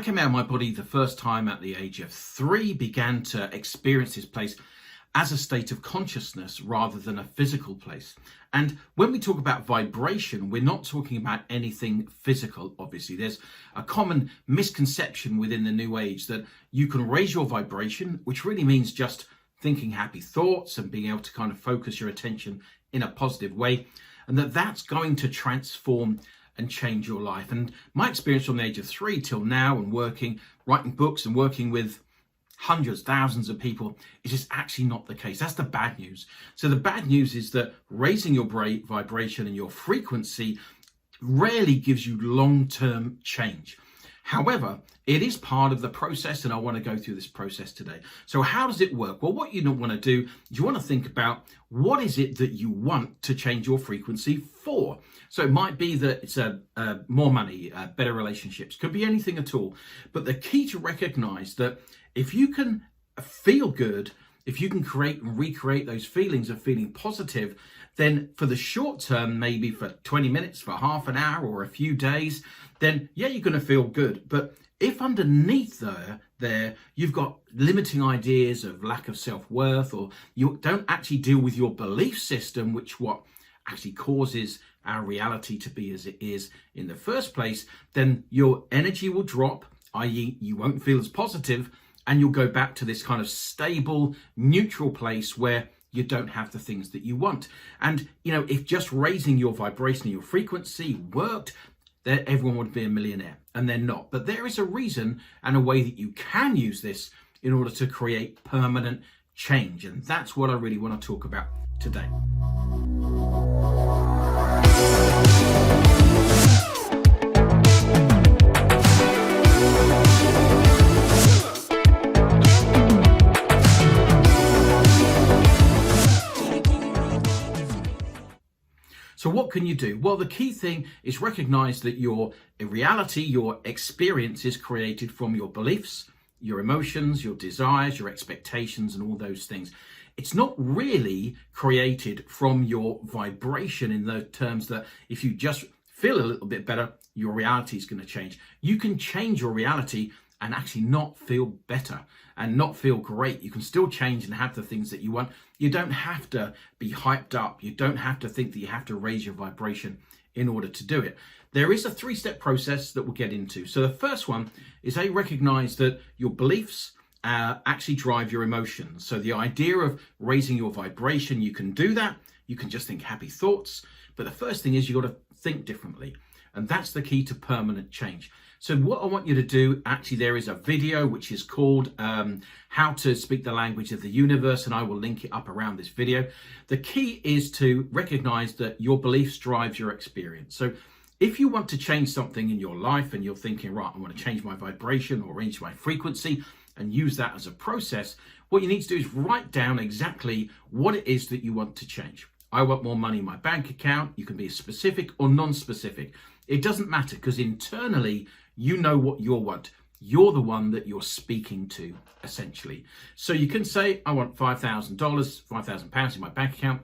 came out of my body the first time at the age of 3, began to experience this place as a state of consciousness rather than a physical place. And when we talk about vibration, we're not talking about anything physical, obviously. There's a common misconception within the New Age that you can raise your vibration, which really means just thinking happy thoughts and being able to kind of focus your attention in a positive way, and that's going to transform and change your life. And my experience from the age of 3 till now, and writing books and working with hundreds, thousands of people, is just actually not the case. That's the bad news. So the bad news is that raising your vibration and your frequency rarely gives you long-term change. However, it is part of the process, and I want to go through this process today. So how does it work? Well, what you want to do is you want to think about what is it that you want to change your frequency for. So it might be that it's more money, better relationships, could be anything at all. But the key to recognize that if you can feel good, if you can create and recreate those feelings of feeling positive, then for the short term, maybe for 20 minutes, for half an hour or a few days, then yeah, you're going to feel good. But if underneath there you've got limiting ideas of lack of self-worth, or you don't actually deal with your belief system, which what actually causes our reality to be as it is in the first place, then your energy will drop, i.e. you won't feel as positive, and you'll go back to this kind of stable, neutral place where you don't have the things that you want. And, if just raising your vibration and your frequency worked, then everyone would be a millionaire, and they're not. But there is a reason and a way that you can use this in order to create permanent change. And that's what I really want to talk about today. So what can you do? Well, the key thing is recognize that your reality, your experience is created from your beliefs, your emotions, your desires, your expectations, and all those things. It's not really created from your vibration in the terms that if you just feel a little bit better, your reality is going to change. You can change your reality and actually not feel better and not feel great. You can still change and have the things that you want. You don't have to be hyped up. You don't have to think that you have to raise your vibration in order to do it. There is a 3-step process that we'll get into. So the first one is recognize that your beliefs actually drive your emotions. So the idea of raising your vibration, you can do that. You can just think happy thoughts. But the first thing is you got to think differently. And that's the key to permanent change. So what I want you to do, actually, there is a video which is called How to Speak the Language of the Universe, and I will link it up around this video. The key is to recognize that your beliefs drive your experience. So if you want to change something in your life and you're thinking, right, I want to change my vibration or change my frequency and use that as a process, what you need to do is write down exactly what it is that you want to change. I want more money in my bank account. You can be specific or non-specific. It doesn't matter, because internally, you know what you want. You're the one that you're speaking to, essentially. So you can say, I want $5,000, £5,000 in my bank account.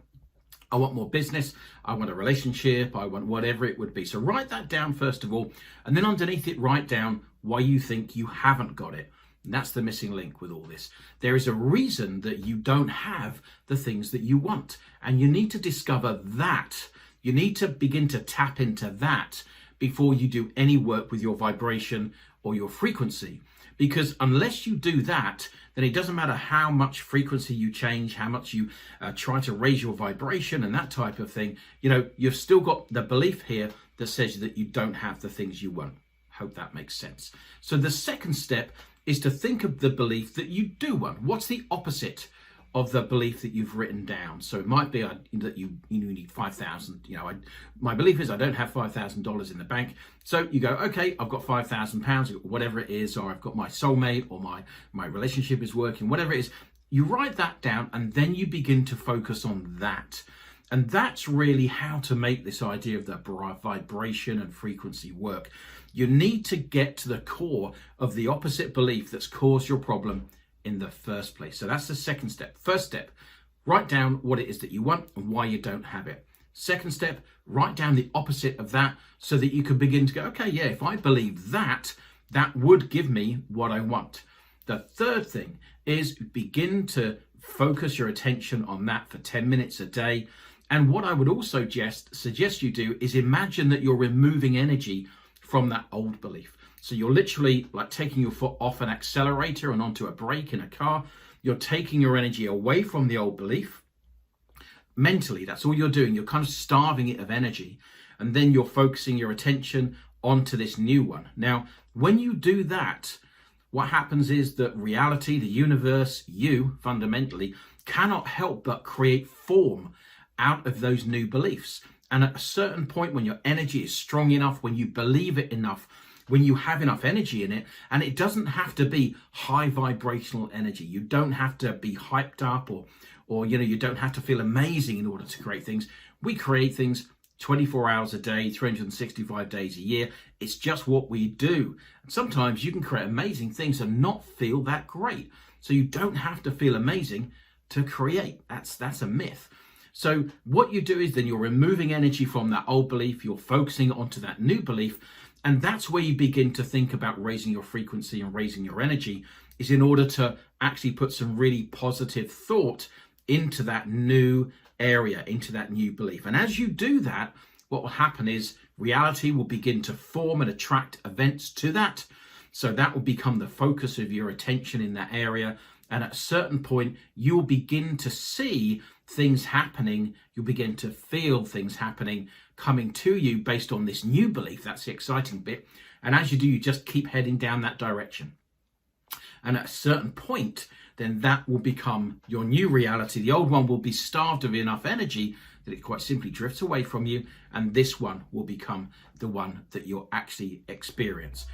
I want more business. I want a relationship. I want whatever it would be. So write that down first of all, and then underneath it, write down why you think you haven't got it. And that's the missing link with all this. There is a reason that you don't have the things that you want, and you need to discover that. You need to begin to tap into that before you do any work with your vibration or your frequency. Because unless you do that, then it doesn't matter how much frequency you change, how much you try to raise your vibration and that type of thing, you've still got the belief here that says that you don't have the things you want. Hope that makes sense. So the second step is to think of the belief that you do want. What's the opposite of the belief that you've written down? So it might be that you need 5,000. My belief is I don't have $5,000 in the bank. So you go, okay, I've got £5,000, whatever it is, or I've got my soulmate, or my relationship is working, whatever it is. You write that down, and then you begin to focus on that. And that's really how to make this idea of the vibration and frequency work. You need to get to the core of the opposite belief that's caused your problem in the first place. So that's the second step. First step, write down what it is that you want and why you don't have it. Second step, write down the opposite of that so that you can begin to go, okay, yeah, if I believe that, that would give me what I want. The third thing is begin to focus your attention on that for 10 minutes a day. And what I would also suggest you do is imagine that you're removing energy from that old belief. So you're literally like taking your foot off an accelerator and onto a brake in a car. You're taking your energy away from the old belief. Mentally, that's all you're doing. You're kind of starving it of energy. And then you're focusing your attention onto this new one. Now, when you do that, what happens is that reality, the universe, you fundamentally cannot help but create form out of those new beliefs. And at a certain point, when your energy is strong enough, when you believe it enough, when you have enough energy in it, and it doesn't have to be high vibrational energy. You don't have to be hyped up or you don't have to feel amazing in order to create things. We create things 24 hours a day, 365 days a year. It's just what we do. And sometimes you can create amazing things and not feel that great. So you don't have to feel amazing to create. That's a myth. So what you do is then you're removing energy from that old belief, you're focusing onto that new belief, and that's where you begin to think about raising your frequency and raising your energy, is in order to actually put some really positive thought into that new area, into that new belief. And as you do that, what will happen is reality will begin to form and attract events to that. So that will become the focus of your attention in that area. And at a certain point, you'll begin to see things happening. You'll begin to feel things happening coming to you based on this new belief. That's the exciting bit. And as you do, you just keep heading down that direction. And at a certain point, then that will become your new reality. The old one will be starved of enough energy that it quite simply drifts away from you. And this one will become the one that you'll actually experience.